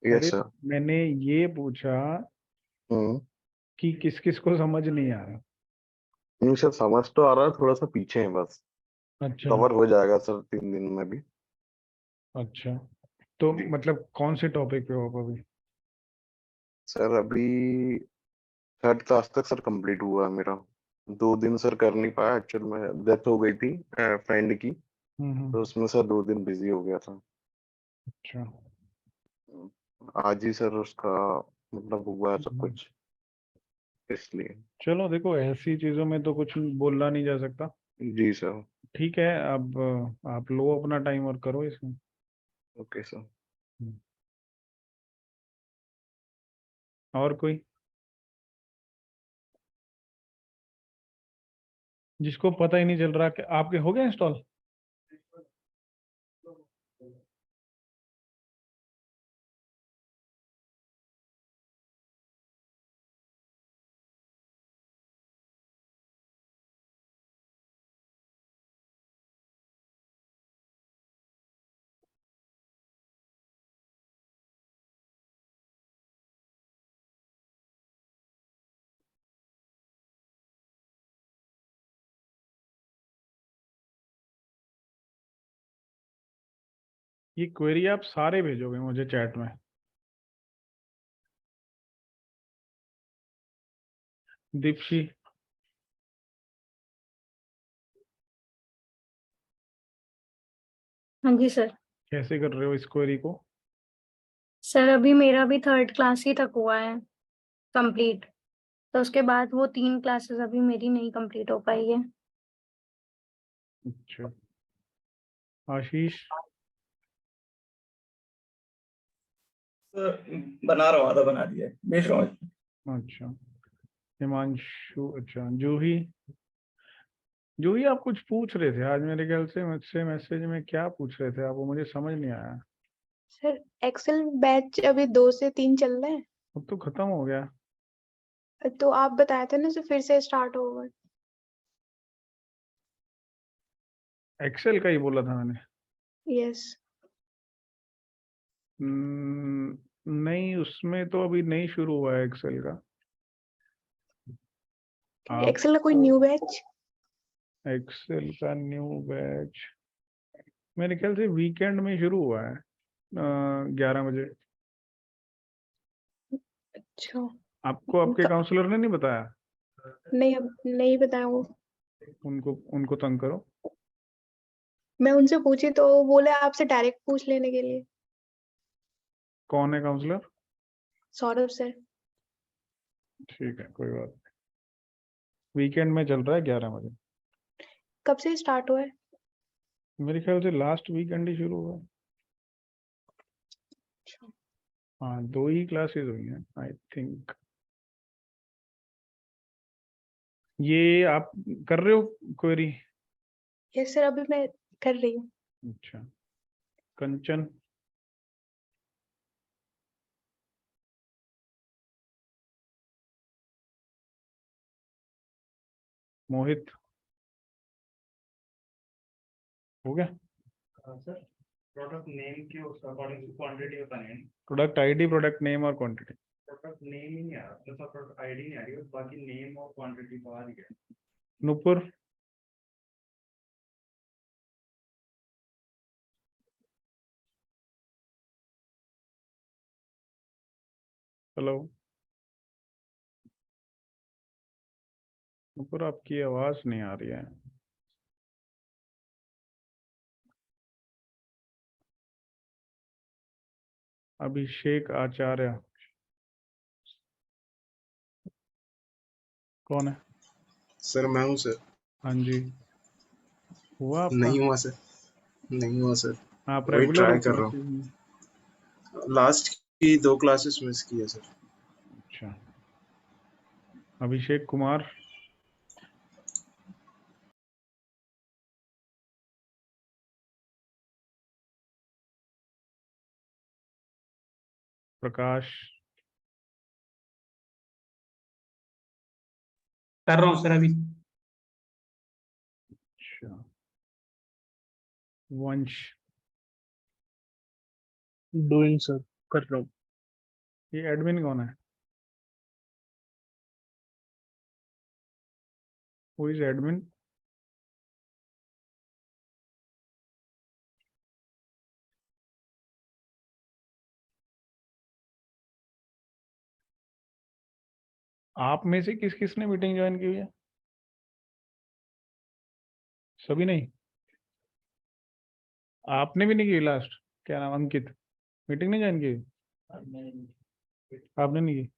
Speaker 4: यस
Speaker 1: अरे
Speaker 4: सर।
Speaker 1: मैंने ये पूछा
Speaker 4: हम्म।
Speaker 1: कि किस किस को समझ नहीं आ रहा।
Speaker 4: नहीं सर, समझ तो आ रहा है, थोड़ा सा पीछे है बस।
Speaker 1: अच्छा
Speaker 4: कवर हो जाएगा सर 3 दिन में भी।
Speaker 1: अच्छा, तो
Speaker 4: जी
Speaker 1: मतलब कौन से टॉपिक पे हो आप अभी?
Speaker 4: सर, अभी 3rd क्लास तक सर कंप्लीट हुआ है मेरा। 2 दिन सर कर नहीं पाया, एक्चुअल में डेथ हो गई थी फ्रेंड की, तो
Speaker 1: हम्म।
Speaker 4: उसमें सर 2 दिन बिजी हो गया था।
Speaker 1: अच्छा।
Speaker 4: आज ही सर उसका मतलब हुआ है सब
Speaker 1: हम्म।
Speaker 4: कुछ, इसलिए।
Speaker 1: चलो देखो, ऐसी चीजों में तो कुछ बोलना नहीं जा सकता।
Speaker 4: जी सर।
Speaker 1: ठीक है, अब आप लो अपना टाइम और करो इसमें।
Speaker 4: Okay sir.
Speaker 1: हम्म। और कोई जिसको पता ही नहीं चल रहा कि आपके हो गए इंस्टॉल? ये क्वेरी आप सारे भेजोगे मुझे चैट में? दीप्शी,
Speaker 5: हाँ जी सर।
Speaker 1: कैसे कर रहे हो इस क्वेरी को?
Speaker 5: सर अभी मेरा भी 3rd क्लास ही तक हुआ है कंप्लीट, तो उसके बाद वो 3 क्लासेस अभी मेरी नहीं कंप्लीट हो पाई है।
Speaker 1: अच्छा, आशीष?
Speaker 6: बना रहा हूँ, आधा बना दिया है, भेज रहा हूँ।
Speaker 1: अच्छा, हिमांशु। अच्छा, जूही? जूही, आप कुछ पूछ रहे थे आज मेरे ख्याल से मुझसे मैसेज में, क्या पूछ रहे थे आप? वो मुझे समझ नहीं आया।
Speaker 7: सर एक्सेल बैच अभी 2 से 3 चल रहा है,
Speaker 1: अब तो खत्म हो गया।
Speaker 7: तो आप बताए थे ना सर फिर से स्टार्ट होगा।
Speaker 1: एक्सेल का ही बोला था मैंने।
Speaker 7: यस।
Speaker 1: नहीं, उसमें तो अभी नहीं शुरू हुआ है एक्सेल का। आप
Speaker 7: एक्सेल का कोई न्यू बैच?
Speaker 1: एक्सेल का न्यू बैच मेरे ख्याल से वीकेंड में शुरू हुआ है, 11 बजे।
Speaker 7: अच्छा।
Speaker 1: आपको आपके
Speaker 7: क-
Speaker 1: काउंसलर ने नहीं बताया?
Speaker 7: नहीं, अब नहीं बताया वो।
Speaker 1: उनको उनको तंग करो।
Speaker 7: मैं उनसे पूछी तो वो बोले आपसे डायरेक्ट पूछ लेने के लिए।
Speaker 1: कौन है काउंसलर?
Speaker 7: सौरभ सर।
Speaker 1: ठीक है, कोई बात नहीं। वीकेंड में चल रहा है 11 बजे।
Speaker 7: कब से स्टार्ट हुआ है?
Speaker 1: मेरे ख्याल से लास्ट वीकेंड ही शुरू हुआ है। हाँ, 2 ही क्लासेस हुई हैं आई थिंक। ये आप कर रहे हो क्वेरी?
Speaker 7: यस सर, अभी मैं कर रही हूँ।
Speaker 1: अच्छा। कंचन? मोहित? हो गया?
Speaker 8: सर प्रोडक्ट नेम के उस अकॉर्डिंग टू क्वांटिटी बतानी है।
Speaker 1: प्रोडक्ट आईडी, प्रोडक्ट नेम और क्वांटिटी।
Speaker 8: प्रोडक्ट नेम ही नहीं आ रहा, मतलब प्रोडक्ट आईडी नहीं आ रही है, बाकी नेम और क्वांटिटी तो आ रही है।
Speaker 1: नुपुर? हेलो नुपुर, आपकी आवाज नहीं आ रही है। अभिषेक आचार्य कौन है?
Speaker 9: सर मैं हूँ सर।
Speaker 1: हाँ जी, हुआ आपका?
Speaker 9: नहीं हुआ सर, नहीं हुआ सर।
Speaker 1: आप
Speaker 9: वही
Speaker 1: रेगुलर हो
Speaker 9: ट्राई कर रहा
Speaker 1: क्लासेस में?
Speaker 9: हूँ। लास्ट की 2 क्लासेस मिस की है सर।
Speaker 1: अच्छा। अभिषेक कुमार? प्रकाश?
Speaker 2: कर रहा हूँ सर अभी।
Speaker 1: अच्छा। वंश?
Speaker 10: डूइंग सर, कर रहा हूँ।
Speaker 1: ये एडमिन कौन है? Who is admin? आप में से किस किस ने मीटिंग ज्वाइन की हुई है? सभी नहीं? आपने भी नहीं की लास्ट? क्या नाम, अंकित? मीटिंग नहीं ज्वाइन की? आपने नहीं की?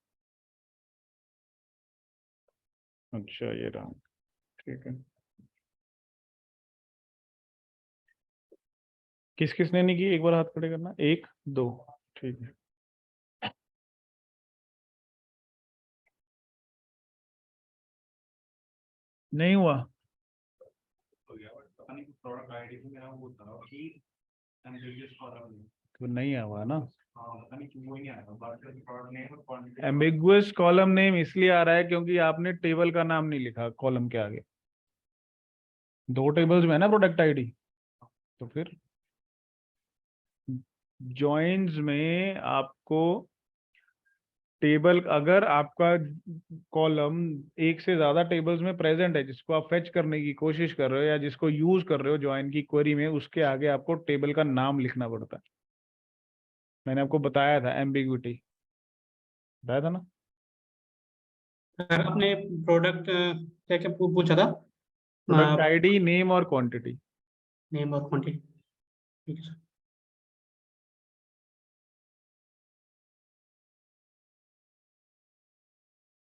Speaker 1: अच्छा, ये रहा। ठीक है। किस किस ने नहीं की, एक बार हाथ खड़े करना। 1 2। ठीक है। नहीं हुआ?
Speaker 8: प्रोडक्ट आईडी में मेरा वो था कि एम्बिगुअस कॉलम।
Speaker 1: तो नहीं हुआ ना?
Speaker 8: हाँ, पता नहीं क्यों वो ही नहीं आया, बाकी प्रोडक्ट नेम और क्वांटिटी।
Speaker 1: एम्बिगुअस कॉलम नेम इसलिए आ रहा है क्योंकि आपने टेबल का नाम नहीं लिखा कॉलम के आगे। 2 टेबल्स में है ना प्रोडक्ट आईडी, तो फिर जॉइंस में आपको टेबल, अगर आपका कॉलम एक से ज्यादा टेबल्स में प्रेजेंट है जिसको आप फेच करने की कोशिश कर रहे हो या जिसको यूज कर रहे हो ज्वाइन की क्वेरी में, उसके आगे आपको टेबल का नाम लिखना पड़ता है। मैंने आपको बताया था एम्बिग्विटी, बताया था ना?
Speaker 2: सर आपने प्रोडक्ट क्या क्या पूछा था?
Speaker 1: प्रोडक्ट आईडी, नेम और क्वांटिटी।
Speaker 2: नेम और क्वांटिटी। ठीक है सर।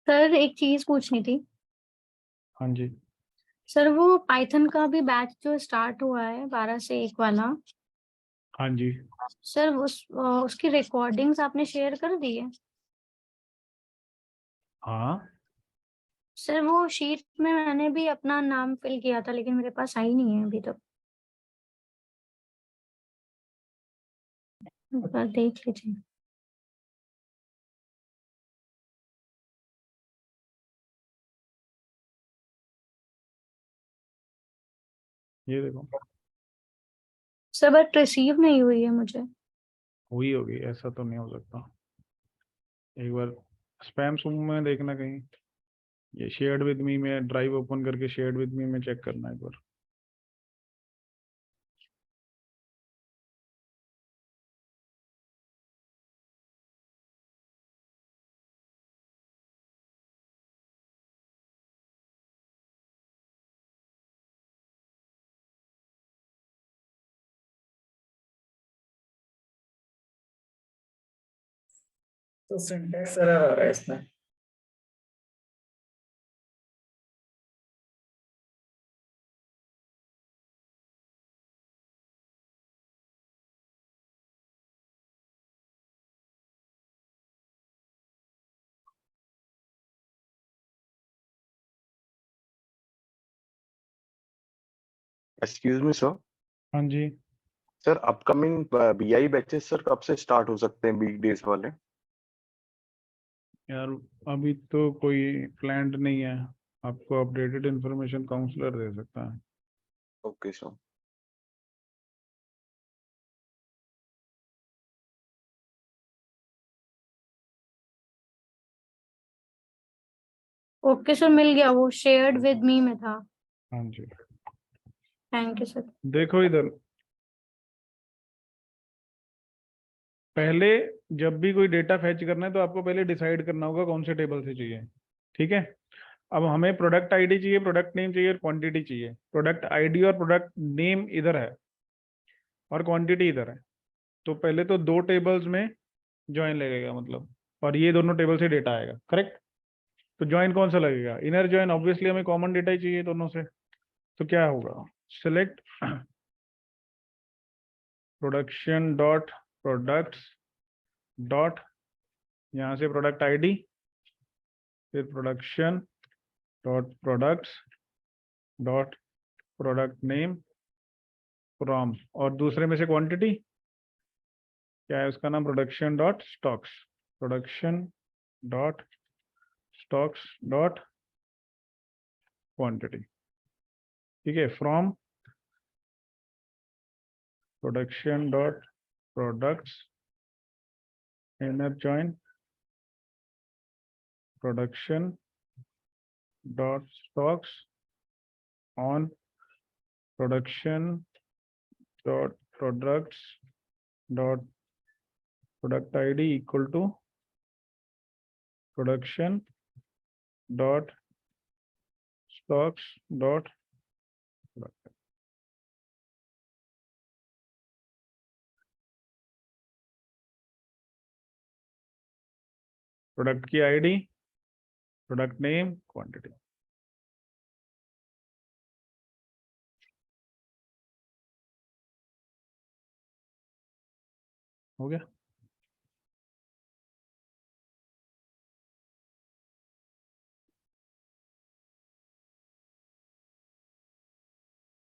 Speaker 5: सर एक चीज पूछनी थी।
Speaker 1: हाँ जी।
Speaker 5: सर वो पाइथन का भी बैच जो स्टार्ट हुआ है 12 से 1 वाला,
Speaker 1: हाँ जी।
Speaker 5: सर उसकी रिकॉर्डिंग्स आपने शेयर कर दी है?
Speaker 1: हाँ,
Speaker 5: सर वो शीट में मैंने भी अपना नाम फिल किया था लेकिन मेरे पास आई नहीं है अभी तक। एक बार देख लीजिए।
Speaker 1: ये देखो।
Speaker 5: सर बट रिसीव नहीं हुई है मुझे।
Speaker 1: हुई होगी, ऐसा तो नहीं हो सकता। एक बार स्पैम सूम में देखना कहीं, ये शेयर्ड विद मी में ड्राइव ओपन करके शेयर्ड विद मी में चेक करना एक बार।
Speaker 6: तो सिंटैक्स एरर आ रहा है इसमें।
Speaker 4: Excuse me sir.
Speaker 1: हाँ जी
Speaker 4: sir upcoming BI batches sir कब से स्टार्ट हो सकते हैं, वीक डेज वाले?
Speaker 1: यार, अभी तो कोई प्लान्ड नहीं है, आपको अपडेटेड इन्फॉर्मेशन काउंसलर दे सकता है।
Speaker 4: Okay sir.
Speaker 5: ओके सर, मिल गया, वो शेयर्ड विद मी में था।
Speaker 1: हाँ जी,
Speaker 5: थैंक यू सर।
Speaker 1: देखो इधर, पहले जब भी कोई डेटा फैच करना है तो आपको पहले डिसाइड करना होगा कौन से टेबल से चाहिए। ठीक है, अब हमें प्रोडक्ट आईडी चाहिए, प्रोडक्ट नेम चाहिए और क्वांटिटी चाहिए। प्रोडक्ट आईडी और प्रोडक्ट नेम इधर है और क्वांटिटी इधर है, तो पहले तो दो टेबल्स में ज्वाइन लगेगा मतलब, और ये दोनों टेबल से डेटा आएगा, करेक्ट। तो ज्वाइन कौन सा लगेगा? इनर ज्वाइन, ऑब्वियसली हमें कॉमन डेटा ही चाहिए दोनों से। तो क्या होगा, select production dot products dot, यहाँ से प्रोडक्ट आईडी, फिर production dot products dot product name from, और दूसरे में से क्वांटिटी क्या है, उसका नाम production dot stocks, production dot stocks dot quantity. ठीक है, from production dot products inner join production dot stocks on production dot products dot product ID equal to production dot stocks dot product की ID, product name, quantity. हो गया।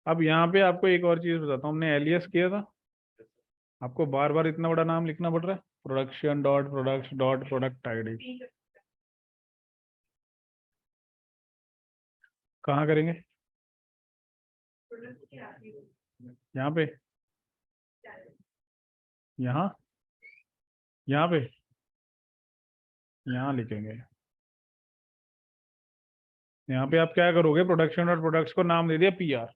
Speaker 1: अब यहाँ पे आपको एक और चीज बताता हूँ, हमने एलियस किया था, आपको बार बार इतना बड़ा नाम लिखना पड़ रहा है, production dot products dot product ID. कहाँ करेंगे? यहाँ पे, यहाँ, यहाँ पे, यहाँ लिखेंगे। यहाँ पे आप क्या करोगे, प्रोडक्शन और प्रोडक्ट्स को नाम दे दिया पीआर,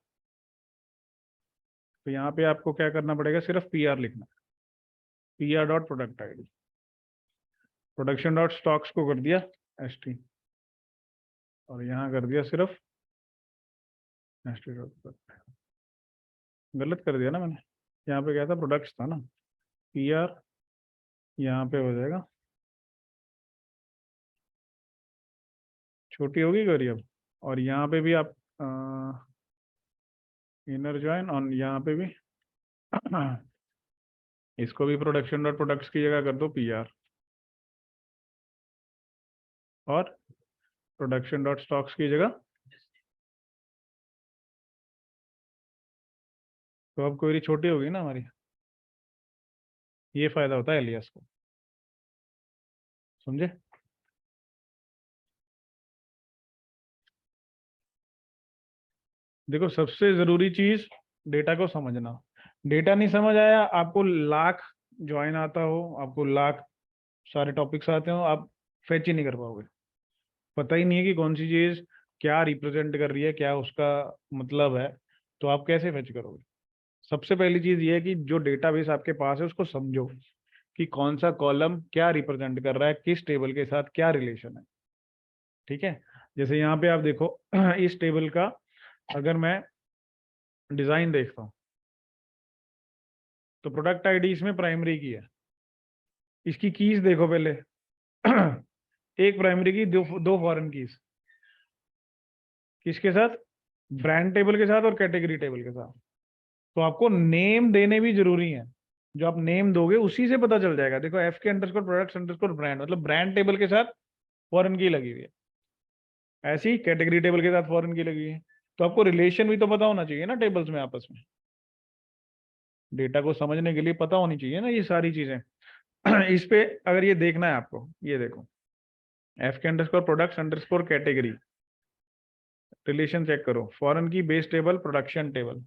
Speaker 1: तो यहाँ पे आपको क्या करना पड़ेगा, सिर्फ पीआर लिखना, PR dot product ID. Production dot stocks को कर दिया एसटी, और यहाँ कर दिया सिर्फ एसटी डॉट प्रोडक्ट। गलत कर दिया ना मैंने, यहाँ पे क्या था, प्रोडक्ट्स था ना, पीआर यहाँ पे हो जाएगा, छोटी होगी गौरी अब। और यहाँ पे भी आप इनर ज्वाइन, और यहाँ पे भी इसको भी प्रोडक्शन डॉट प्रोडक्ट्स की जगह कर दो पीआर, और प्रोडक्शन डॉट स्टॉक्स की जगह। तो अब क्वेरी छोटी होगी ना हमारी, ये फायदा होता है एलियास को, समझे। देखो सबसे जरूरी चीज डेटा को समझना, डेटा नहीं समझ आया, आपको लाख ज्वाइन आता हो, आपको लाख सारे टॉपिक्स आते हो, आप फेच ही नहीं कर पाओगे। पता ही नहीं है कि कौन सी चीज क्या रिप्रेजेंट कर रही है, क्या उसका मतलब है, तो आप कैसे फेच करोगे? सबसे पहली चीज ये है कि जो डेटाबेस आपके पास है उसको समझो कि कौन सा कॉलम क्या रिप्रेजेंट कर रहा है, किस टेबल के साथ क्या रिलेशन है। ठीक है, जैसे यहाँ पे आप देखो इस टेबल का अगर मैं डिजाइन देखता हूँ तो प्रोडक्ट आईडी इसमें प्राइमरी की है। इसकी कीज देखो पहले एक प्राइमरी की, दो फॉरेन कीज। किसके साथ? ब्रांड टेबल के साथ और कैटेगरी टेबल के साथ। तो आपको नेम देने भी जरूरी है। जो आप नेम दोगे उसी से पता चल जाएगा। देखो F K underscore products underscore brand, मतलब ब्रांड टेबल के साथ फॉरेन की लगी हुई है, ऐसी कैटेगरी टेबल के साथ फॉरेन की लगी हुई है। तो आपको रिलेशन भी तो पता होना चाहिए ना टेबल्स में आपस में। डेटा को समझने के लिए पता होनी चाहिए ना ये सारी चीजें। इस पे अगर ये देखना है आपको, ये देखो F K underscore products underscore category, relation check करो। Foreign key base table, production table,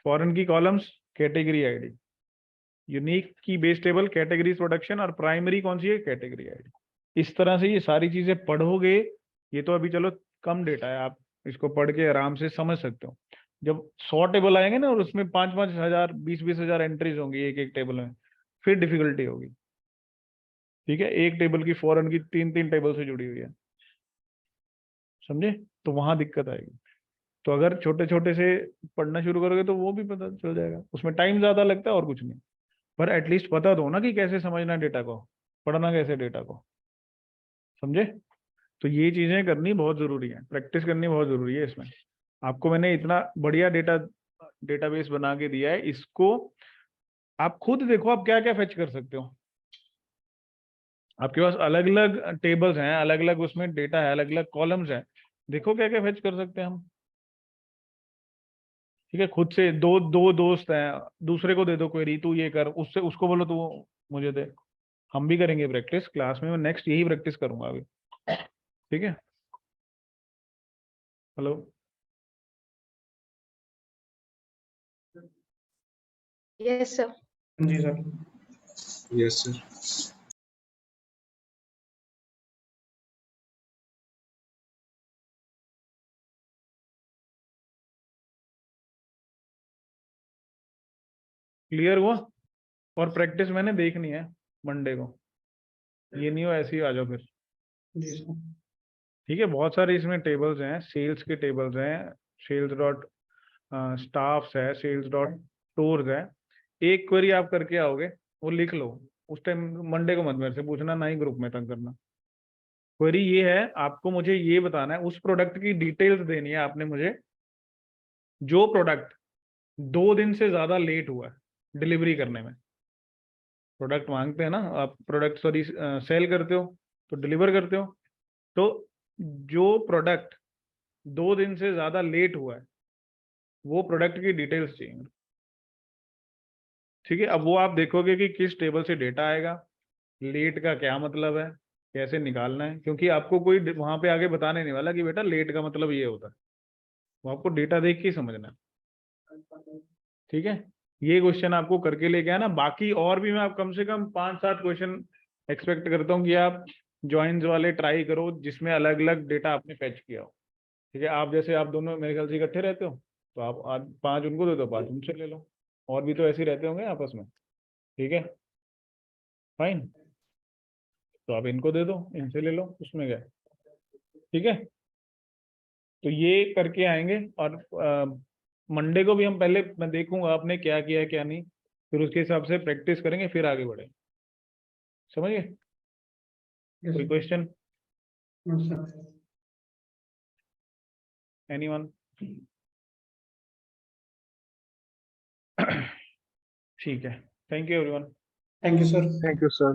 Speaker 1: foreign key columns, category ID, unique key base table, category production, और प्राइमरी कौन सी है? Category ID. इस तरह से ये सारी चीजें पढ़ोगे। ये तो अभी चलो कम डेटा है, आप इसको पढ़ के आराम से समझ सकते हो। जब 100 टेबल आएंगे ना और उसमें 5-5 हजार 20-20 हजार एंट्रीज होंगी एक एक टेबल में, फिर डिफिकल्टी होगी। ठीक है, एक टेबल की फॉरेन की 3-3 टेबल से जुड़ी हुई है, समझे? तो वहां दिक्कत आएगी। तो अगर छोटे छोटे से पढ़ना शुरू करोगे तो वो भी पता चल जाएगा। उसमें टाइम ज्यादा लगता है और कुछ नहीं, पर एटलीस्ट पता दो ना कि कैसे समझना डेटा को, पढ़ना कैसे डेटा को, समझे? तो ये चीजें करनी बहुत जरूरी है, प्रैक्टिस करनी बहुत जरूरी है इसमें। आपको मैंने इतना बढ़िया डेटाबेस बना के दिया है, इसको आप खुद देखो आप क्या क्या फेच कर सकते हो। आपके पास अलग अलग टेबल्स हैं, अलग अलग उसमें डेटा है, अलग अलग कॉलम्स हैं, देखो क्या क्या फेच कर सकते हैं हम। ठीक है, खुद से दो दो दोस्त हैं, दूसरे को दे दो क्वेरी, तू ये कर, उससे उसको बोलो तू मुझे दे। हम भी करेंगे प्रैक्टिस क्लास में, मैं नेक्स्ट यही प्रैक्टिस करूंगा अभी। ठीक है, हेलो।
Speaker 7: Yes sir.
Speaker 2: जी सर।
Speaker 9: Yes sir.
Speaker 1: क्लियर हुआ? और प्रैक्टिस मैंने देखनी है मंडे को, ये नहीं हो ऐसे ही आ जाओ फिर।
Speaker 2: जी सर।
Speaker 1: ठीक है, बहुत सारे इसमें टेबल्स हैं, सेल्स के टेबल्स हैं, सेल्स डॉट स्टाफ्स है, सेल्स डॉट स्टोर्स है। एक क्वेरी आप करके आओगे, वो लिख लो उस टाइम। मंडे को मत मेरे से पूछना, ना ही ग्रुप में तंग करना। क्वेरी ये है, आपको मुझे ये बताना है, उस प्रोडक्ट की डिटेल्स देनी है आपने मुझे, जो प्रोडक्ट 2 दिन से ज्यादा लेट हुआ है डिलीवरी करने में। प्रोडक्ट मांगते हैं ना आप, प्रोडक्ट सॉरी सेल करते हो तो डिलीवर करते हो, तो जो प्रोडक्ट 2 दिन से ज्यादा लेट हुआ है वो प्रोडक्ट की डिटेल्स चाहिए। ठीक है, अब वो आप देखोगे कि किस टेबल से डेटा आएगा, लेट का क्या मतलब है, कैसे निकालना है, क्योंकि आपको कोई वहां पे आगे बताने नहीं वाला कि बेटा लेट का मतलब ये होता है। वो आपको डेटा देख के ही समझना है। ठीक है, ये क्वेश्चन आपको करके लेके आना। बाकी और भी मैं आप कम से कम 5-7 क्वेश्चन एक्सपेक्ट करता हूँ कि आप ज्वाइंस वाले ट्राई करो जिसमें अलग अलग डेटा आपने फैच किया हो। ठीक है, आप जैसे आप दोनों मेरे ख्याल से इकट्ठे रहते हो, तो आप आज 5 उनको दे दो, 5 उनसे ले लो। और भी तो ऐसे ही रहते होंगे आपस में। ठीक है, फाइन, तो आप इनको दे दो, इनसे ले लो, उसमें क्या है। ठीक है, तो ये करके आएंगे। और मंडे को भी हम पहले, मैं देखूंगा आपने क्या किया है क्या नहीं, फिर उसके हिसाब से प्रैक्टिस करेंगे, फिर आगे बढ़े। समझ गए? कोई क्वेश्चन? एनीवन? ठीक है, thank you everyone.
Speaker 2: Thank you sir.
Speaker 10: Thank you, sir.